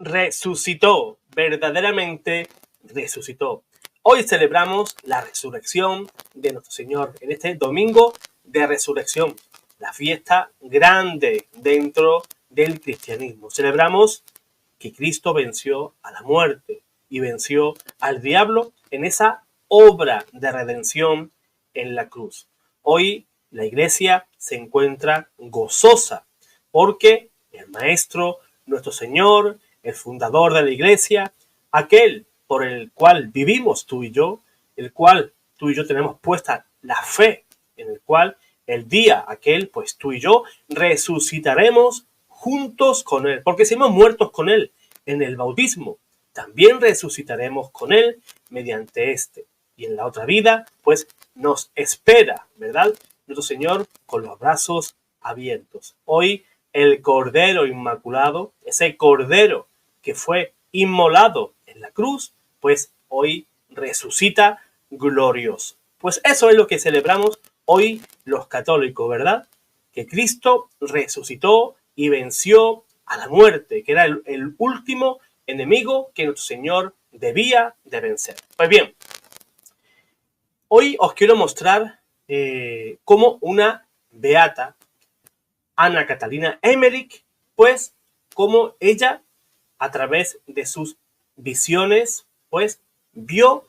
resucitó, verdaderamente resucitó. Hoy celebramos la resurrección de nuestro Señor en este domingo de resurrección, la fiesta grande dentro del cristianismo. Celebramos que Cristo venció a la muerte y venció al diablo en esa obra de redención en la cruz. Hoy la iglesia se encuentra gozosa porque el Maestro, nuestro Señor, el fundador de la iglesia, aquel por el cual vivimos tú y yo, el cual tú y yo tenemos puesta la fe, en el cual el día aquel, pues tú y yo resucitaremos juntos con Él, porque si hemos muertos con Él en el bautismo, también resucitaremos con Él mediante este. Y en la otra vida, pues nos espera, ¿verdad? Nuestro Señor con los brazos abiertos. Hoy el Cordero Inmaculado, ese Cordero que fue inmolado en la cruz, pues hoy resucita glorioso. Pues eso es lo que celebramos hoy los católicos, ¿verdad? Que Cristo resucitó y venció a la muerte, que era el último enemigo que nuestro Señor debía de vencer. Pues bien, hoy os quiero mostrar cómo una beata, Ana Catalina Emmerich, pues cómo ella, a través de sus visiones, pues vio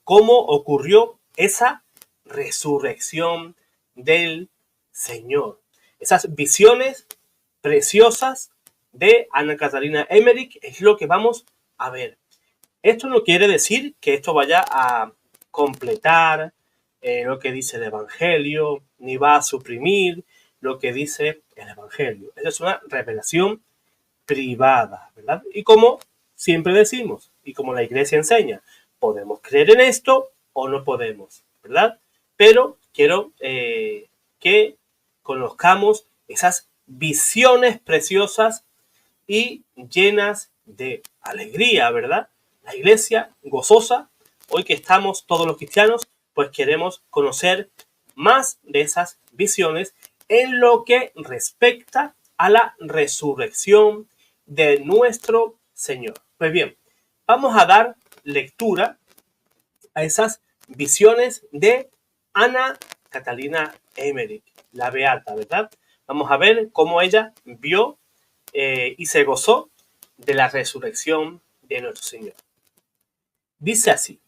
cómo ocurrió esa resurrección del Señor. Esas visiones preciosas de Ana Catalina Emmerich es lo que vamos a ver. Esto no quiere decir que esto vaya a completar lo que dice el Evangelio, ni va a suprimir lo que dice el Evangelio. Esa es una revelación privada, ¿verdad? Y como siempre decimos, y como la Iglesia enseña, podemos creer en esto o no podemos, ¿verdad? Pero quiero que conozcamos esas visiones preciosas y llenas de alegría, ¿verdad? La Iglesia gozosa, hoy que estamos todos los cristianos, pues queremos conocer más de esas visiones en lo que respecta a la resurrección de nuestro Señor. Pues bien, vamos a dar lectura a esas visiones de Ana Catalina Emmerich, la beata, ¿verdad? Vamos a ver cómo ella vio y se gozó de la resurrección de nuestro Señor. Dice así: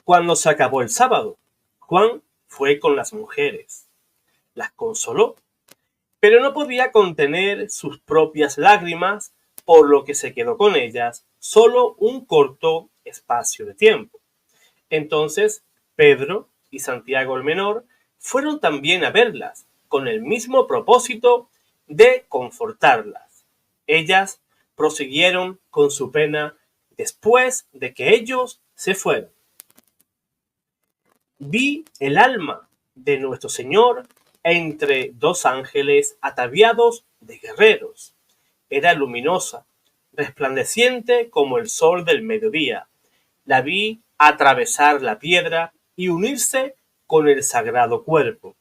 cuando se acabó el sábado, Juan fue con las mujeres, las consoló, pero no podía contener sus propias lágrimas, por lo que se quedó con ellas solo un corto espacio de tiempo. Entonces Pedro y Santiago el menor fueron también a verlas, con el mismo propósito de confortarlas. Ellas prosiguieron con su pena después de que ellos se fueron. Vi el alma de nuestro Señor entre dos ángeles ataviados de guerreros. Era luminosa, resplandeciente como el sol del mediodía. La vi atravesar la piedra y unirse con el sagrado cuerpo.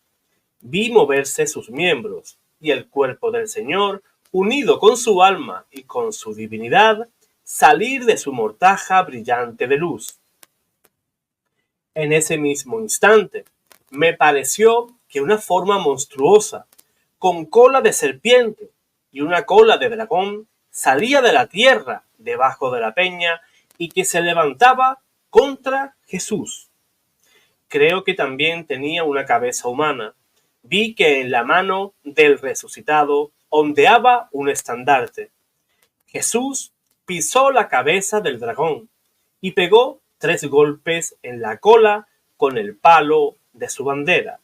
Vi moverse sus miembros, y el cuerpo del Señor, unido con su alma y con su divinidad, salir de su mortaja brillante de luz. En ese mismo instante, me pareció que una forma monstruosa, con cola de serpiente y una cola de dragón, salía de la tierra debajo de la peña y que se levantaba contra Jesús. Creo que también tenía una cabeza humana. Vi que en la mano del resucitado ondeaba un estandarte. Jesús pisó la cabeza del dragón y pegó 3 golpes en la cola con el palo de su bandera.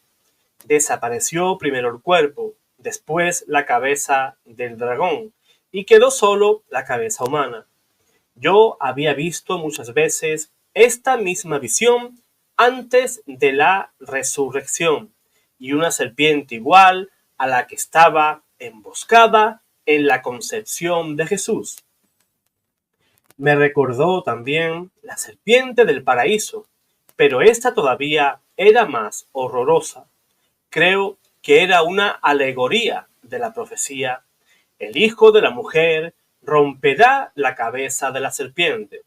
Desapareció primero el cuerpo, después la cabeza del dragón, y quedó solo la cabeza humana. Yo había visto muchas veces esta misma visión antes de la resurrección, y una serpiente igual a la que estaba emboscada en la concepción de Jesús. Me recordó también la serpiente del paraíso, pero esta todavía era más horrorosa. Creo que era una alegoría de la profecía. El hijo de la mujer romperá la cabeza de la serpiente.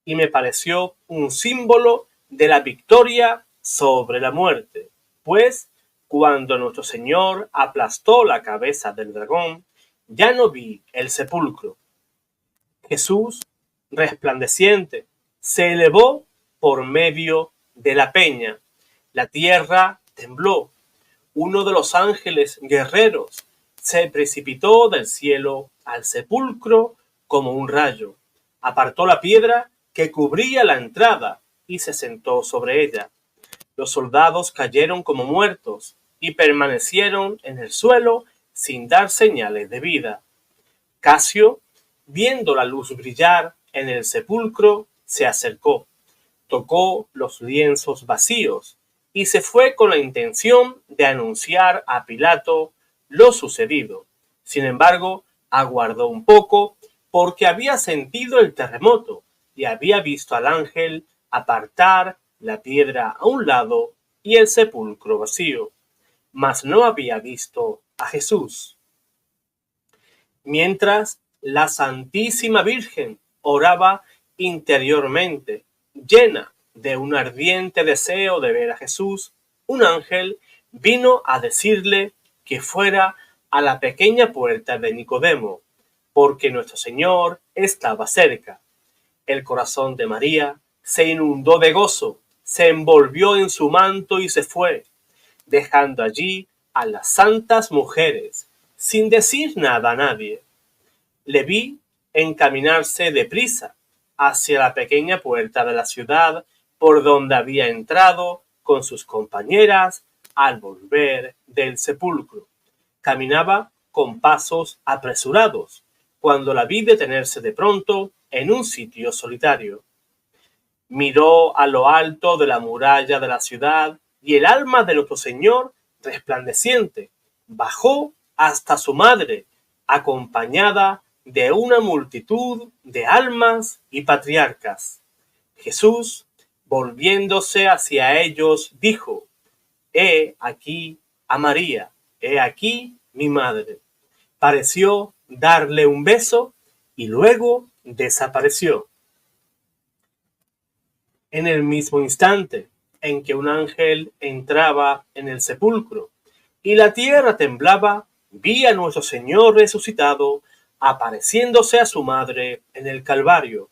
Y me pareció un símbolo de la victoria sobre la muerte, pues cuando nuestro Señor aplastó la cabeza del dragón, ya no vi el sepulcro. Jesús, resplandeciente, se elevó por medio de la peña. La tierra tembló. Uno de los ángeles guerreros se precipitó del cielo al sepulcro como un rayo. Apartó la piedra que cubría la entrada y se sentó sobre ella. Los soldados cayeron como muertos y permanecieron en el suelo sin dar señales de vida. Casio, viendo la luz brillar en el sepulcro, se acercó, tocó los lienzos vacíos y se fue con la intención de anunciar a Pilato lo sucedido. Sin embargo, aguardó un poco porque había sentido el terremoto y había visto al ángel apartar la piedra a un lado y el sepulcro vacío, mas no había visto a Jesús. Mientras la Santísima Virgen oraba interiormente, llena de un ardiente deseo de ver a Jesús, un ángel vino a decirle que fuera a la pequeña puerta de Nicodemo, porque nuestro Señor estaba cerca. El corazón de María se inundó de gozo, se envolvió en su manto y se fue, dejando allí a las santas mujeres, sin decir nada a nadie. Le vi encaminarse deprisa hacia la pequeña puerta de la ciudad por donde había entrado con sus compañeras al volver del sepulcro. Caminaba con pasos apresurados, cuando la vi detenerse de pronto en un sitio solitario. Miró a lo alto de la muralla de la ciudad y el alma de nuestro Señor, resplandeciente, bajó hasta su madre, acompañada de una multitud de almas y patriarcas. Jesús, volviéndose hacia ellos, dijo: He aquí a María, he aquí mi madre. Pareció darle un beso y luego desapareció. En el mismo instante en que un ángel entraba en el sepulcro y la tierra temblaba, vi a nuestro Señor resucitado apareciéndose a su madre en el Calvario.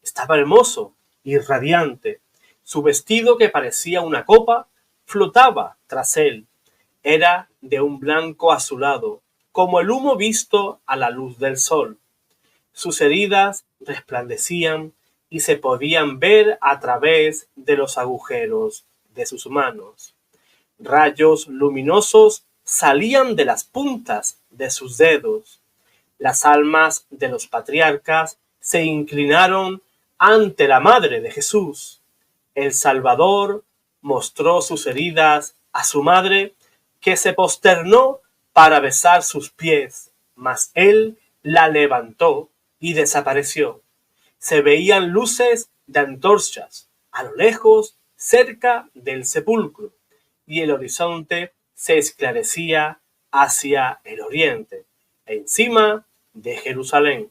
Estaba hermoso y radiante. Su vestido, que parecía una copa, flotaba tras él. Era de un blanco azulado, como el humo visto a la luz del sol. Sus heridas resplandecían y se podían ver a través de los agujeros de sus manos. Rayos luminosos salían de las puntas de sus dedos. Las almas de los patriarcas se inclinaron ante la madre de Jesús. El Salvador mostró sus heridas a su madre, que se posternó para besar sus pies, mas él la levantó y desapareció. Se veían luces de antorchas a lo lejos, cerca del sepulcro, y el horizonte se esclarecía hacia el oriente, encima de Jerusalén.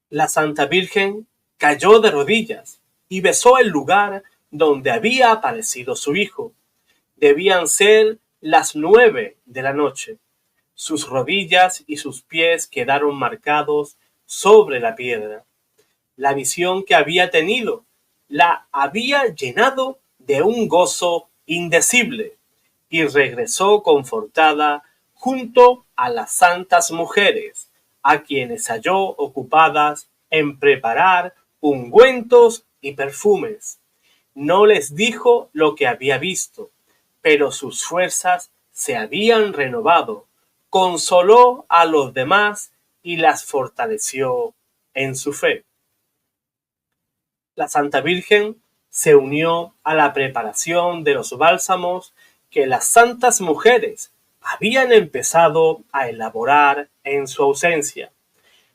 La Santa Virgen cayó de rodillas y besó el lugar donde había aparecido su hijo. Debían ser las 9 de la noche. Sus rodillas y sus pies quedaron marcados sobre la piedra. La visión que había tenido la había llenado de un gozo indecible y regresó confortada junto a las santas mujeres, a quienes halló ocupadas en preparar ungüentos y perfumes. No les dijo lo que había visto, pero sus fuerzas se habían renovado. Consoló a los demás y las fortaleció en su fe. La Santa Virgen se unió a la preparación de los bálsamos que las santas mujeres habían empezado a elaborar en su ausencia.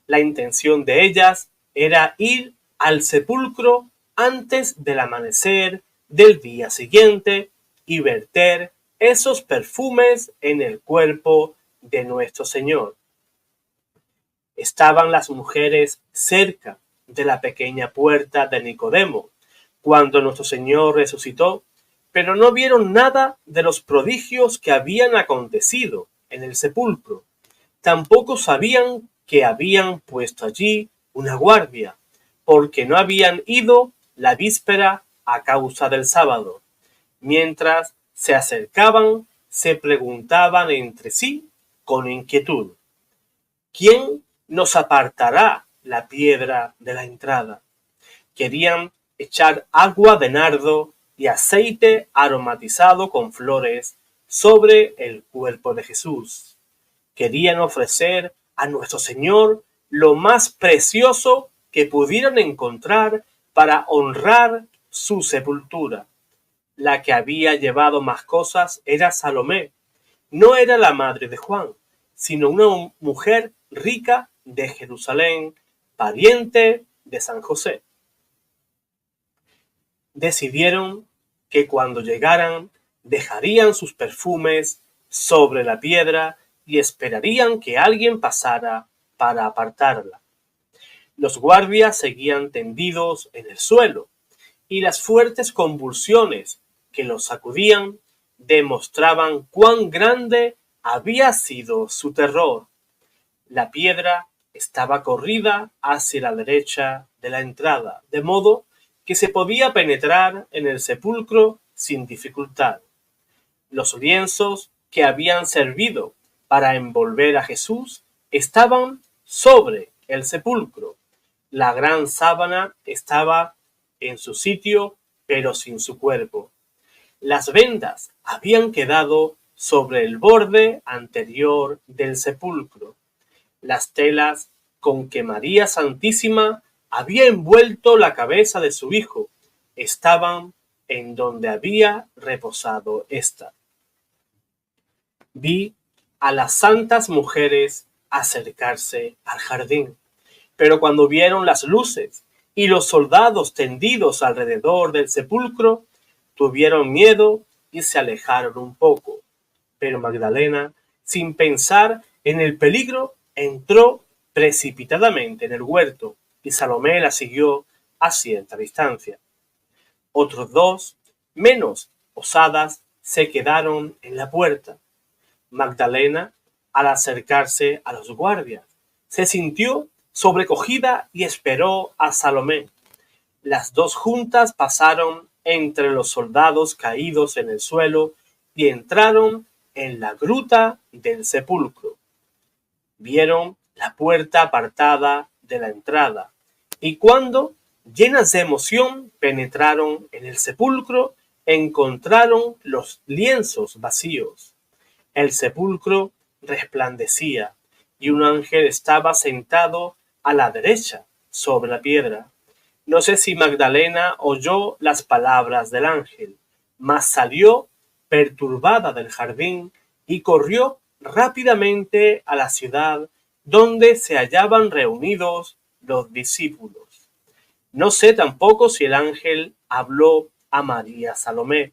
La intención de ellas era ir al sepulcro antes del amanecer del día siguiente y verter esos perfumes en el cuerpo de nuestro Señor. Estaban las mujeres cerca de la pequeña puerta de Nicodemo cuando nuestro Señor resucitó, pero no vieron nada de los prodigios que habían acontecido en el sepulcro. Tampoco sabían que habían puesto allí una guardia, porque no habían ido la víspera a causa del sábado. Mientras se acercaban, se preguntaban entre sí con inquietud: ¿quién nos apartará la piedra de la entrada? Querían echar agua de nardo y aceite aromatizado con flores sobre el cuerpo de Jesús. Querían ofrecer a nuestro Señor lo más precioso que pudieran encontrar para honrar su sepultura. La que había llevado más cosas era Salomé. No era la madre de Juan, sino una mujer rica de Jerusalén, pariente de San José. Decidieron que cuando llegaran dejarían sus perfumes sobre la piedra y esperarían que alguien pasara para apartarla. Los guardias seguían tendidos en el suelo y las fuertes convulsiones que los sacudían demostraban cuán grande había sido su terror. La piedra estaba corrida hacia la derecha de la entrada, de modo que se podía penetrar en el sepulcro sin dificultad. Los lienzos que habían servido para envolver a Jesús estaban sobre el sepulcro. La gran sábana estaba en su sitio, pero sin su cuerpo. Las vendas habían quedado sobre el borde anterior del sepulcro. Las telas con que María Santísima había envuelto la cabeza de su hijo estaban en donde había reposado ésta. Vi a las santas mujeres acercarse al jardín, pero cuando vieron las luces y los soldados tendidos alrededor del sepulcro, tuvieron miedo y se alejaron un poco. Pero Magdalena, sin pensar en el peligro, entró precipitadamente en el huerto y Salomé la siguió a cierta distancia. Otros dos, menos osadas, se quedaron en la puerta. Magdalena, al acercarse a los guardias, se sintió sobrecogida y esperó a Salomé. Las dos juntas pasaron entre los soldados caídos en el suelo y entraron en la gruta del sepulcro. Vieron la puerta apartada de la entrada y cuando, llenas de emoción, penetraron en el sepulcro, encontraron los lienzos vacíos. El sepulcro resplandecía y un ángel estaba sentado a la derecha sobre la piedra. No sé si Magdalena oyó las palabras del ángel, mas salió perturbada del jardín y corrió rápidamente a la ciudad donde se hallaban reunidos los discípulos. No sé tampoco si el ángel habló a María Salomé,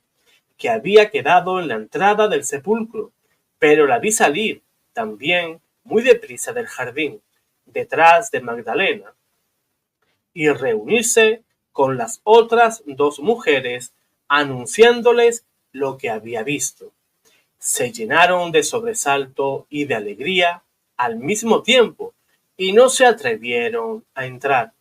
que había quedado en la entrada del sepulcro, pero la vi salir también muy deprisa del jardín, detrás de Magdalena, y reunirse con las otras dos mujeres, anunciándoles lo que había visto. Se llenaron de sobresalto y de alegría al mismo tiempo, y no se atrevieron a entrar.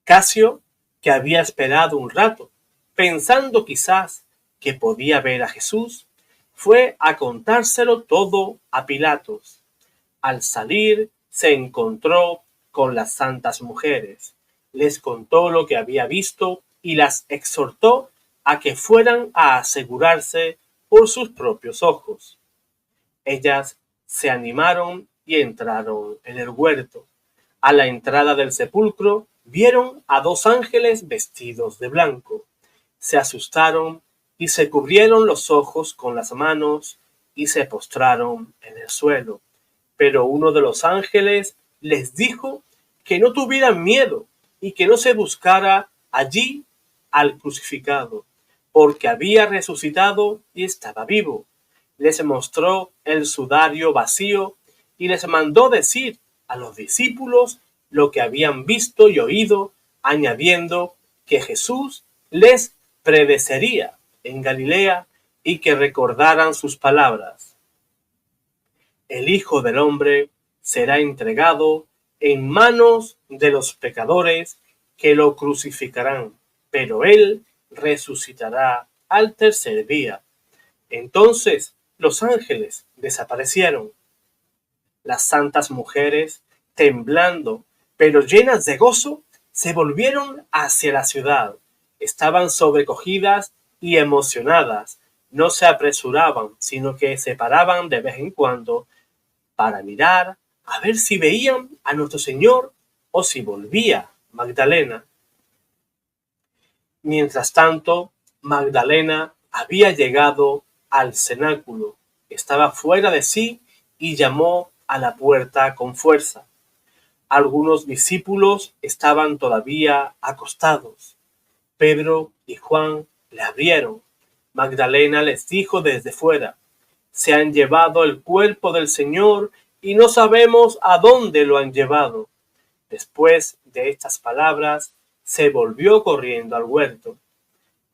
Casio, que había esperado un rato, pensando quizás que podía ver a Jesús, fue a contárselo todo a Pilatos. Al salir se encontró con las santas mujeres, les contó lo que había visto y las exhortó a que fueran a asegurarse por sus propios ojos. Ellas se animaron y entraron en el huerto. A la entrada del sepulcro vieron a dos ángeles vestidos de blanco. Se asustaron y se cubrieron los ojos con las manos y se postraron en el suelo. Pero uno de los ángeles les dijo que no tuvieran miedo y que no se buscara allí al crucificado, porque había resucitado y estaba vivo. Les mostró el sudario vacío y les mandó decir a los discípulos lo que habían visto y oído, añadiendo que Jesús les predecería en Galilea y que recordaran sus palabras. El Hijo del Hombre será entregado en manos de los pecadores que lo crucificarán, pero él resucitará al tercer día. Entonces los ángeles desaparecieron. Las santas mujeres, temblando, pero llenas de gozo, se volvieron hacia la ciudad. Estaban sobrecogidas y emocionadas. No se apresuraban, sino que se paraban de vez en cuando para mirar a ver si veían a nuestro Señor o si volvía Magdalena. Mientras tanto, Magdalena había llegado al cenáculo, estaba fuera de sí y llamó a la puerta con fuerza. Algunos discípulos estaban todavía acostados. Pedro y Juan le abrieron. Magdalena les dijo desde fuera: se han llevado el cuerpo del Señor y no sabemos a dónde lo han llevado. Después de estas palabras, se volvió corriendo al huerto.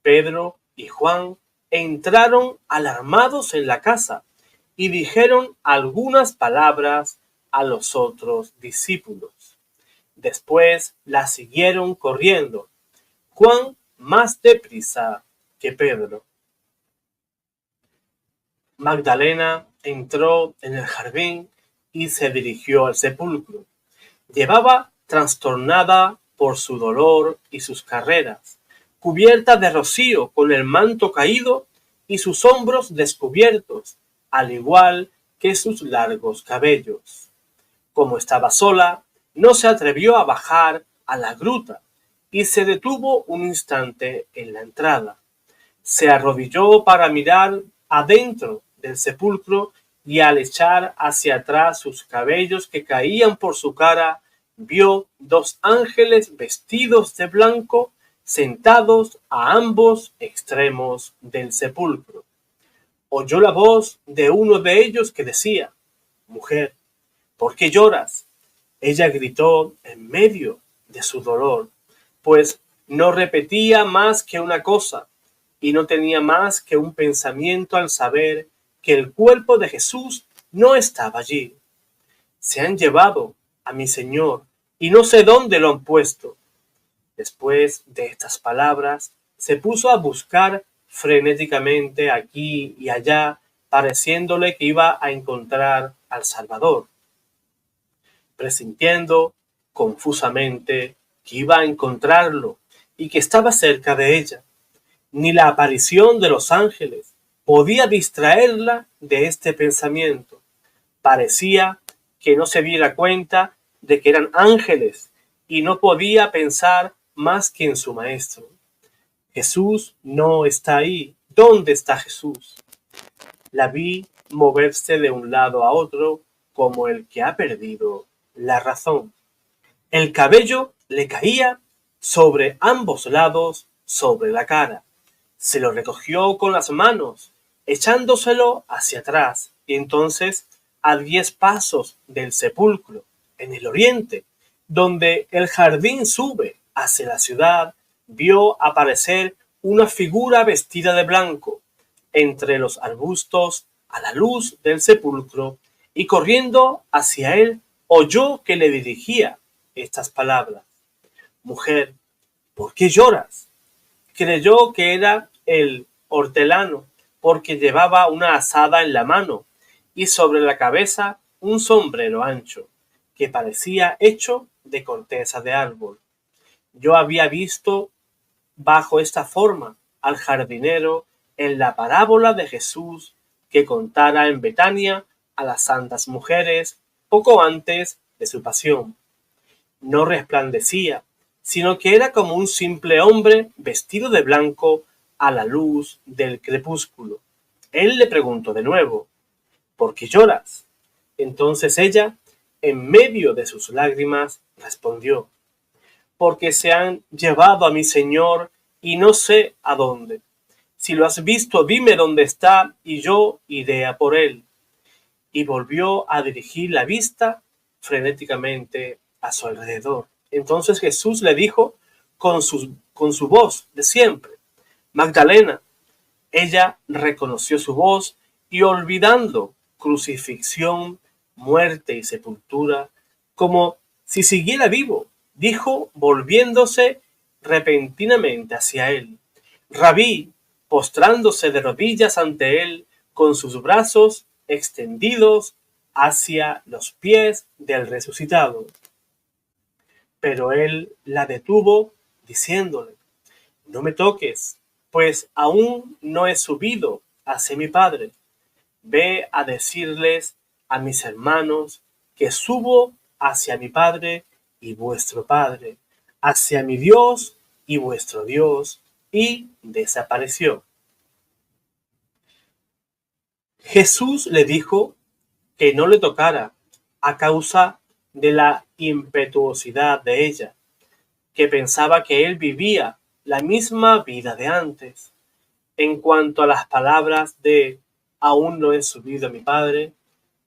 Pedro y Juan entraron alarmados en la casa y dijeron algunas palabras a los otros discípulos. Después la siguieron corriendo, Juan más deprisa que Pedro. Magdalena entró en el jardín y se dirigió al sepulcro. Llevaba trastornada por su dolor y sus carreras, cubierta de rocío con el manto caído y sus hombros descubiertos, al igual que sus largos cabellos. Como estaba sola, no se atrevió a bajar a la gruta y se detuvo un instante en la entrada. Se arrodilló para mirar adentro del sepulcro y al echar hacia atrás sus cabellos que caían por su cara, vio dos ángeles vestidos de blanco sentados a ambos extremos del sepulcro. Oyó la voz de uno de ellos que decía: «Mujer, ¿por qué lloras?». Ella gritó en medio de su dolor, pues no repetía más que una cosa y no tenía más que un pensamiento al saber que el cuerpo de Jesús no estaba allí. «Se han llevado a mi Señor y no sé dónde lo han puesto». Después de estas palabras, se puso a buscar frenéticamente aquí y allá, pareciéndole que iba a encontrar al Salvador. Presintiendo confusamente que iba a encontrarlo y que estaba cerca de ella, ni la aparición de los ángeles podía distraerla de este pensamiento. Parecía que no se diera cuenta de que eran ángeles y no podía pensar más que en su maestro. Jesús no está ahí. ¿Dónde está Jesús? La vi moverse de un lado a otro como el que ha perdido la razón. El cabello le caía sobre ambos lados, sobre la cara. Se lo recogió con las manos, echándoselo hacia atrás, y entonces, a 10 pasos del sepulcro, en el oriente, donde el jardín sube hacia la ciudad, vio aparecer una figura vestida de blanco entre los arbustos a la luz del sepulcro, y corriendo hacia él oyó que le dirigía estas palabras: «Mujer, ¿por qué lloras?». Creyó que era el hortelano, porque llevaba una azada en la mano y sobre la cabeza un sombrero ancho, que parecía hecho de corteza de árbol. Yo había visto bajo esta forma al jardinero en la parábola de Jesús que contara en Betania a las santas mujeres poco antes de su pasión. No resplandecía, sino que era como un simple hombre vestido de blanco a la luz del crepúsculo. Él le preguntó de nuevo: «¿Por qué lloras?». Entonces ella, en medio de sus lágrimas, respondió: «Porque se han llevado a mi Señor y no sé a dónde. Si lo has visto, dime dónde está y yo iré a por él». y volvió a dirigir la vista frenéticamente a su alrededor. Entonces Jesús le dijo con su voz de siempre: Magdalena. Ella reconoció su voz y, olvidando crucifixión, muerte y sepultura, como si siguiera vivo, dijo, volviéndose repentinamente hacia él: Rabí, postrándose de rodillas ante él, con sus brazos extendidos hacia los pies del resucitado. Pero él la detuvo, diciéndole: No me toques, pues aún no he subido hacia mi Padre. Ve a decirles a mis hermanos que subo hacia mi Padre y vuestro Padre, hacia mi Dios y vuestro Dios. Y desapareció. Jesús le dijo que no le tocara a causa de la impetuosidad de ella, que pensaba que él vivía la misma vida de antes. En cuanto a las palabras de aún no he subido a mi Padre,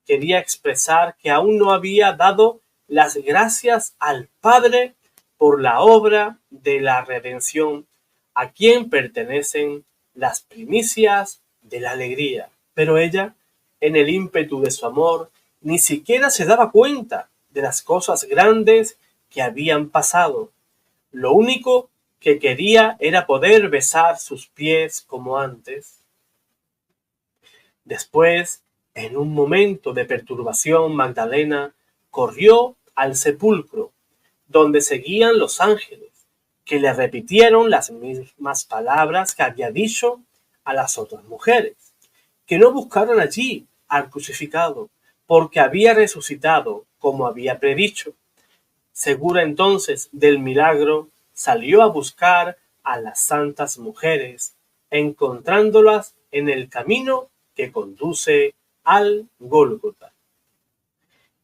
quería expresar que aún no había dado las gracias al Padre por la obra de la redención, a quien pertenecen las primicias de la alegría. Pero ella, en el ímpetu de su amor, ni siquiera se daba cuenta de las cosas grandes que habían pasado. Lo único que quería era poder besar sus pies como antes. Después, en un momento de perturbación, Magdalena corrió al sepulcro, donde seguían los ángeles, que le repitieron las mismas palabras que había dicho a las otras mujeres, que no buscaran allí al crucificado, porque había resucitado como había predicho. Segura entonces del milagro, salió a buscar a las santas mujeres, encontrándolas en el camino que conduce al Gólgota.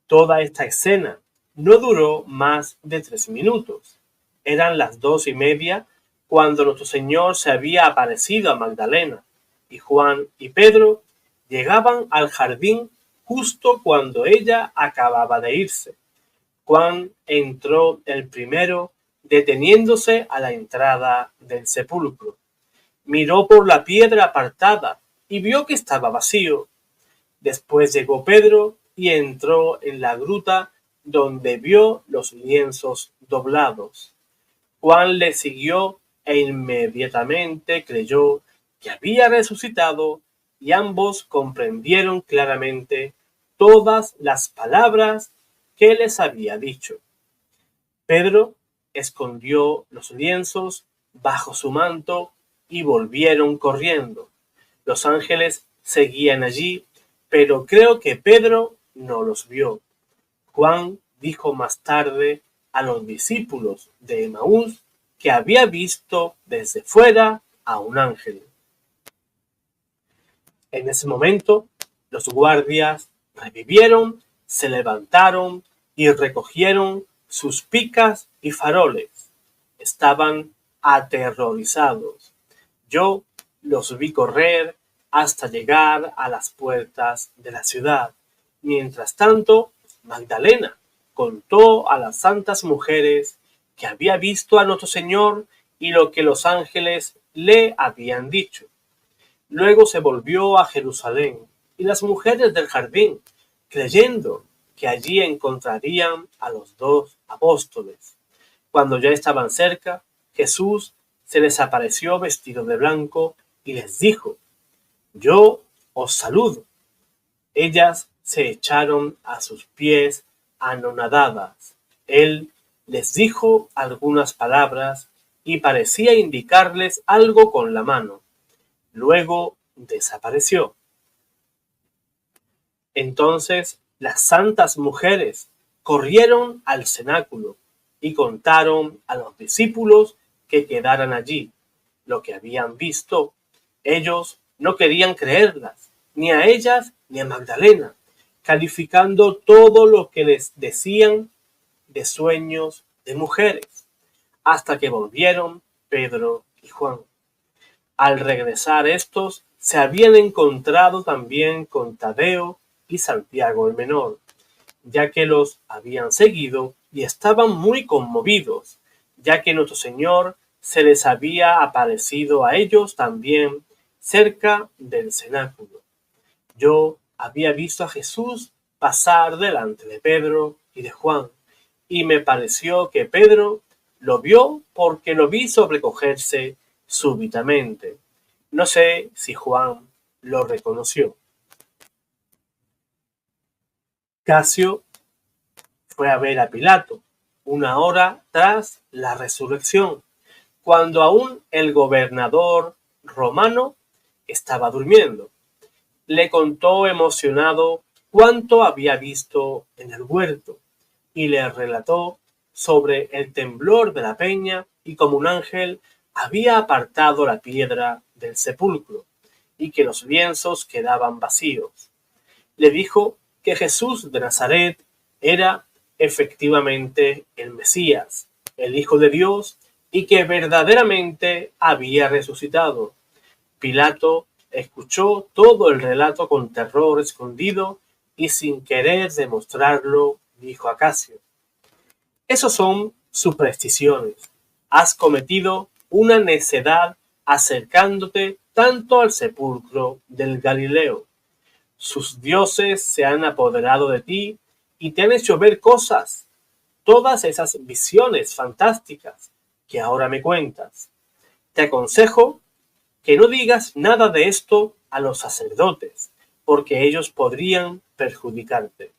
Toda esta escena no duró más de 3 minutos. Eran las 2:30 cuando nuestro Señor se había aparecido a Magdalena, y Juan y Pedro llegaban al jardín justo cuando ella acababa de irse. Juan entró el primero, deteniéndose a la entrada del sepulcro. Miró por la piedra apartada y vio que estaba vacío. Después llegó Pedro y entró en la gruta, donde vio los lienzos doblados. Juan le siguió e inmediatamente creyó que había resucitado, y ambos comprendieron claramente todas las palabras que les había dicho. Pedro escondió los lienzos bajo su manto y volvieron corriendo. Los ángeles seguían allí, pero creo que Pedro no los vio. Juan dijo más tarde a los discípulos de Emaús que había visto desde fuera a un ángel. En ese momento, los guardias revivieron, se levantaron y recogieron sus picas y faroles. Estaban aterrorizados. Yo los vi correr hasta llegar a las puertas de la ciudad. Mientras tanto, Magdalena contó a las santas mujeres que había visto a nuestro Señor y lo que los ángeles le habían dicho. Luego se volvió a Jerusalén, y las mujeres del jardín, creyendo que allí encontrarían a los 2 apóstoles. Cuando ya estaban cerca, Jesús se les apareció vestido de blanco y les dijo: Yo os saludo. Ellas se echaron a sus pies anonadadas. Él les dijo algunas palabras y parecía indicarles algo con la mano. Luego desapareció. Entonces las santas mujeres corrieron al cenáculo y contaron a los discípulos que quedaran allí lo que habían visto. Ellos no querían creerlas, ni a ellas ni a Magdalena, calificando todo lo que les decían de sueños de mujeres, hasta que volvieron Pedro y Juan. Al regresar estos, se habían encontrado también con Tadeo y Santiago el menor, ya que los habían seguido y estaban muy conmovidos, ya que nuestro Señor se les había aparecido a ellos también cerca del cenáculo. Yo había visto a Jesús pasar delante de Pedro y de Juan, y me pareció que Pedro lo vio porque lo vi sobrecogerse súbitamente. No sé si Juan lo reconoció. Casio fue a ver a Pilato 1 hora tras la resurrección, cuando aún el gobernador romano estaba durmiendo. Le contó emocionado cuánto había visto en el huerto y le relató sobre el temblor de la peña y cómo un ángel había apartado la piedra del sepulcro y que los lienzos quedaban vacíos. Le dijo que Jesús de Nazaret era efectivamente el Mesías, el Hijo de Dios, y que verdaderamente había resucitado. Pilato escuchó todo el relato con terror escondido y sin querer demostrarlo, dijo a Casio: esos son supersticiones. Has cometido una necedad acercándote tanto al sepulcro del Galileo. Sus dioses se han apoderado de ti y te han hecho ver cosas, todas esas visiones fantásticas que ahora me cuentas. Te aconsejo que no digas nada de esto a los sacerdotes, porque ellos podrían perjudicarte.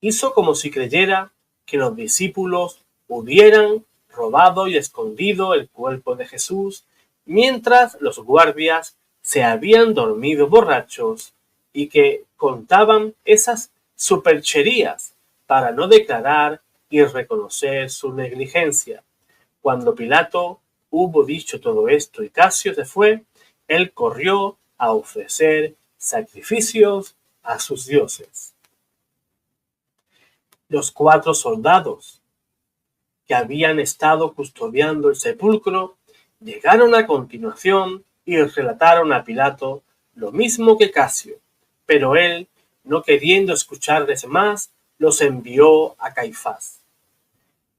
Hizo como si creyera que los discípulos hubieran robado y escondido el cuerpo de Jesús, mientras los guardias se habían dormido borrachos y que contaban esas supercherías para no declarar y reconocer su negligencia. Cuando Pilato hubo dicho todo esto y Casio se fue, él corrió a ofrecer sacrificios a sus dioses. Los 4 soldados que habían estado custodiando el sepulcro llegaron a continuación y relataron a Pilato lo mismo que Casio, pero él, no queriendo escucharles más, los envió a Caifás.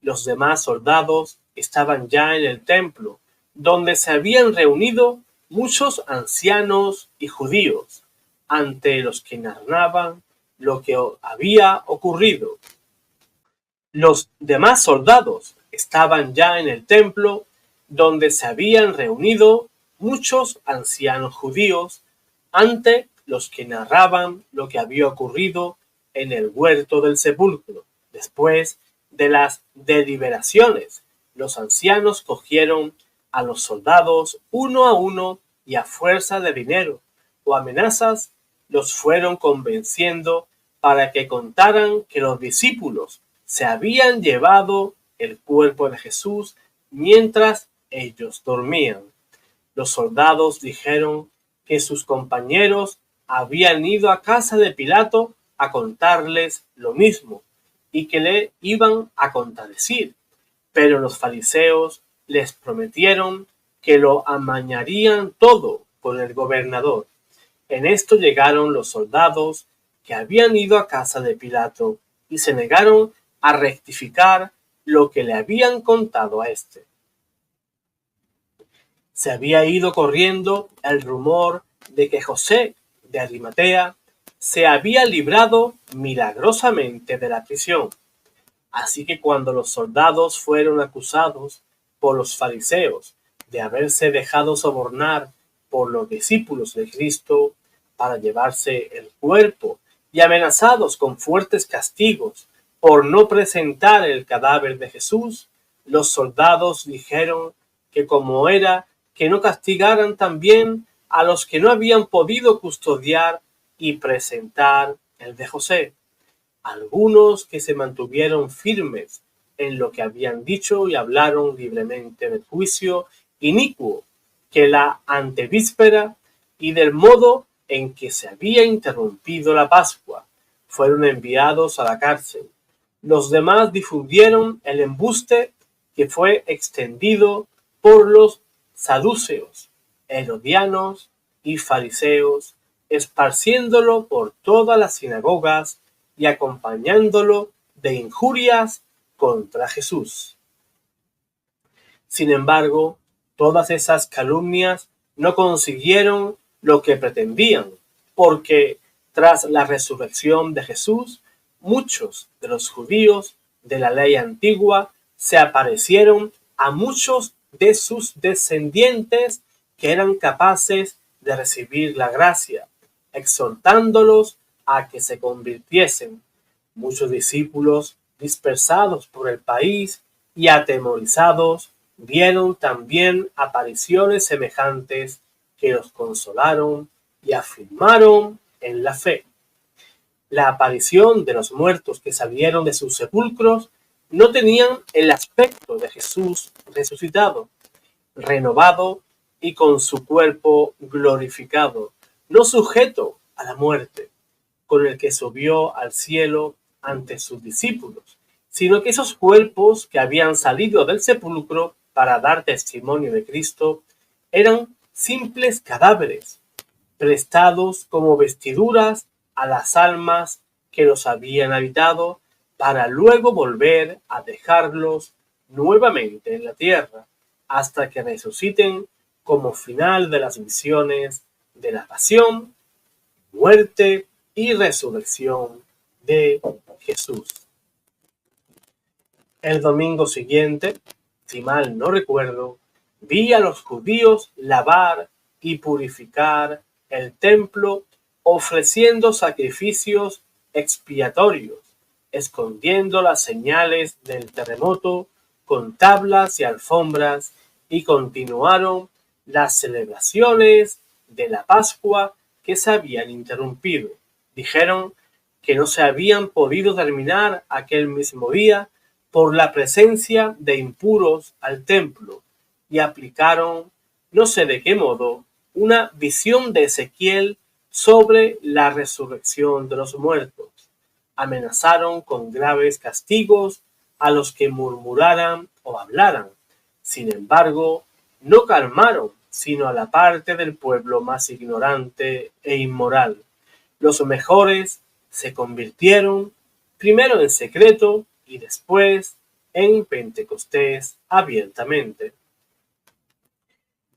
Los demás soldados estaban ya en el templo, donde se habían reunido muchos ancianos y judíos, ante los que narraban lo que había ocurrido. Los demás soldados estaban ya en el templo, donde se habían reunido muchos ancianos judíos, ante los que narraban lo que había ocurrido en el huerto del sepulcro. Después de las deliberaciones, los ancianos cogieron a los soldados uno a uno y a fuerza de dinero o amenazas los fueron convenciendo para que contaran que los discípulos se habían llevado el cuerpo de Jesús mientras ellos dormían. Los soldados dijeron que sus compañeros habían ido a casa de Pilato a contarles lo mismo y que le iban a contradecir, pero los fariseos les prometieron que lo amañarían todo con el gobernador. En esto llegaron los soldados que habían ido a casa de Pilato y se negaron a rectificar lo que le habían contado a éste. Se había ido corriendo el rumor de que José de Arimatea se había librado milagrosamente de la prisión. Así que cuando los soldados fueron acusados por los fariseos de haberse dejado sobornar por los discípulos de Cristo para llevarse el cuerpo y amenazados con fuertes castigos por no presentar el cadáver de Jesús, los soldados dijeron que como era que no castigaran también a los que no habían podido custodiar y presentar el de José. Algunos que se mantuvieron firmes en lo que habían dicho y hablaron libremente del juicio inicuo que la antevíspera y del modo en que se había interrumpido la Pascua, fueron enviados a la cárcel. Los demás difundieron el embuste que fue extendido por los saduceos, herodianos y fariseos esparciéndolo por todas las sinagogas y acompañándolo de injurias contra Jesús. Sin embargo, todas esas calumnias no consiguieron lo que pretendían, porque tras la resurrección de Jesús, muchos de los judíos de la ley antigua se aparecieron a muchos de sus descendientes que eran capaces de recibir la gracia, exhortándolos a que se convirtiesen. Muchos discípulos dispersados por el país y atemorizados vieron también apariciones semejantes que los consolaron y afirmaron en la fe. La aparición de los muertos que salieron de sus sepulcros no tenían el aspecto de Jesús resucitado, renovado y con su cuerpo glorificado, no sujeto a la muerte, con el que subió al cielo ante sus discípulos, sino que esos cuerpos que habían salido del sepulcro para dar testimonio de Cristo eran simples cadáveres, prestados como vestiduras a las almas que los habían habitado, para luego volver a dejarlos nuevamente en la tierra, hasta que resuciten como final de las visiones de la pasión, muerte y resurrección de Jesús. El domingo siguiente, si mal no recuerdo, vi a los judíos lavar y purificar el templo ofreciendo sacrificios expiatorios, escondiendo las señales del terremoto con tablas y alfombras, y continuaron las celebraciones de la Pascua que se habían interrumpido. Dijeron que no se habían podido terminar aquel mismo día por la presencia de impuros al templo, y aplicaron, no sé de qué modo, una visión de Ezequiel sobre la resurrección de los muertos. Amenazaron con graves castigos a los que murmuraran o hablaran. Sin embargo, no calmaron sino a la parte del pueblo más ignorante e inmoral. Los mejores se convirtieron primero en secreto y después en Pentecostés abiertamente.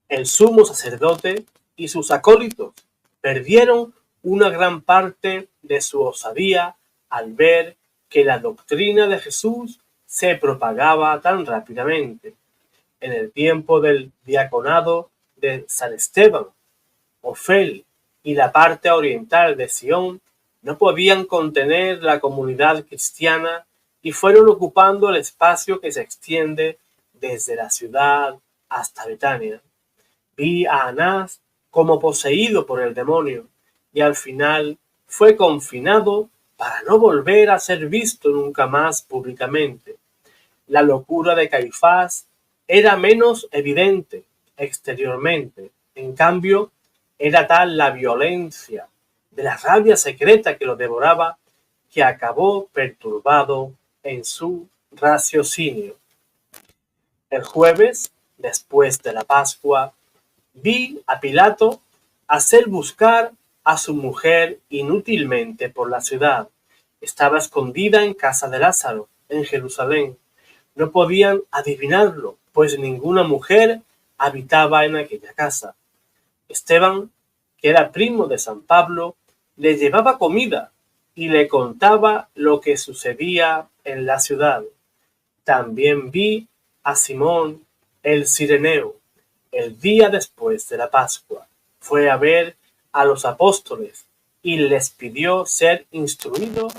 El sumo sacerdote y sus acólitos perdieron una gran parte de su osadía al ver que la doctrina de Jesús se propagaba tan rápidamente. En el tiempo del diaconado de San Esteban, Ofel y la parte oriental de Sion no podían contener la comunidad cristiana y fueron ocupando el espacio que se extiende desde la ciudad hasta Betania. Vi a Anás como poseído por el demonio y al final fue confinado para no volver a ser visto nunca más públicamente. La locura de Caifás era menos evidente exteriormente. En cambio, era tal la violencia de la rabia secreta que lo devoraba que acabó perturbado en su raciocinio. El jueves, después de la Pascua, vi a Pilato hacer buscar a su mujer inútilmente por la ciudad. Estaba escondida en casa de Lázaro, en Jerusalén. No podían adivinarlo, pues ninguna mujer habitaba en aquella casa. Esteban, que era primo de San Pablo, le llevaba comida y le contaba lo que sucedía en la ciudad. También vi a Simón el Cireneo, el día después de la Pascua. Fue a ver a los apóstoles y les pidió ser instruido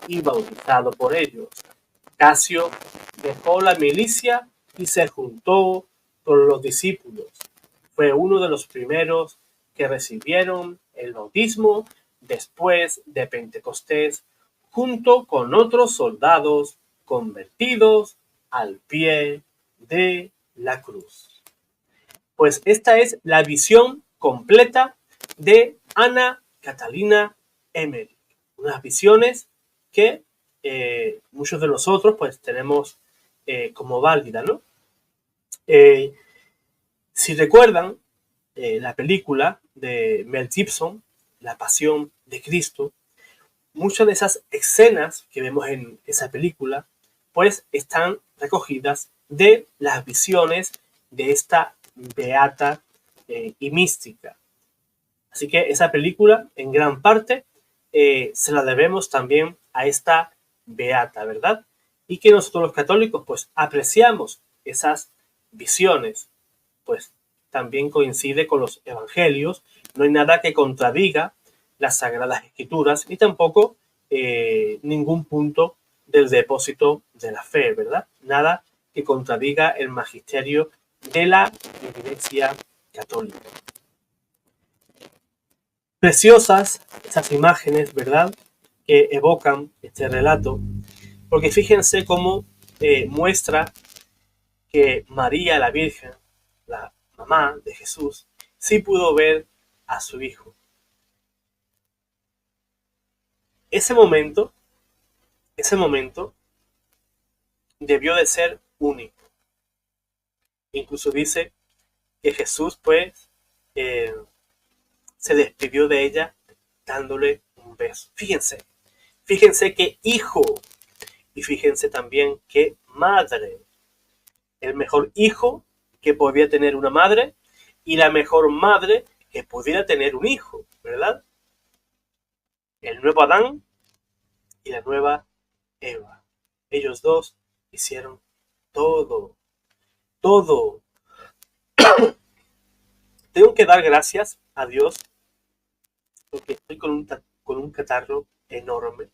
y bautizado por ellos. Casio dejó la milicia y se juntó con los discípulos. Fue uno de los primeros que recibieron el bautismo después de Pentecostés, junto con otros soldados convertidos al pie de la cruz. Pues esta es la visión completa de Ana Catalina Emmerich. Unas visiones que muchos de nosotros pues tenemos como válida, ¿no? Si recuerdan la película de Mel Gibson, la pasión de Cristo, muchas de esas escenas que vemos en esa película, pues están recogidas de las visiones de esta beata y mística. Así que esa película, en gran parte, se la debemos también a esta beata, ¿verdad? Y que nosotros los católicos, pues, apreciamos esas visiones, pues, también coincide con los evangelios. No hay nada que contradiga las Sagradas Escrituras, ni tampoco ningún punto del depósito de la fe, ¿verdad? Nada que contradiga el magisterio de la Iglesia Católica. Preciosas esas imágenes, ¿verdad?, que evocan este relato, porque fíjense cómo muestra que María la Virgen, la mamá de Jesús, sí pudo ver a su hijo. Ese momento debió de ser único. Incluso dice que Jesús, pues, se despidió de ella dándole un beso. Fíjense qué hijo, y fíjense también qué madre. El mejor hijo que podía tener una madre y la mejor madre que pudiera tener un hijo, ¿verdad? El nuevo Adán y la nueva Eva. Ellos dos hicieron todo, todo. Tengo que dar gracias a Dios porque estoy con un catarro enorme.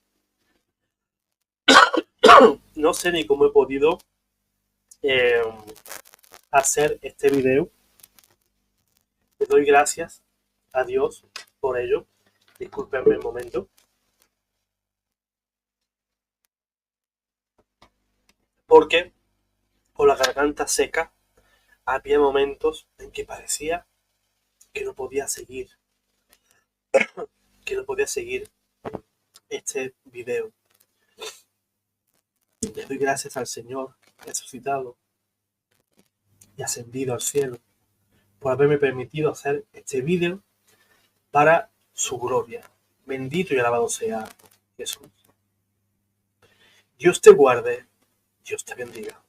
No sé ni cómo he podido hacer este video. Le doy gracias a Dios por ello. Discúlpenme un momento. Porque con la garganta seca había momentos en que parecía que no podía seguir este video. Le doy gracias al Señor resucitado y ascendido al cielo por haberme permitido hacer este video para su gloria. Bendito y alabado sea Jesús. Dios te guarde, Dios te bendiga.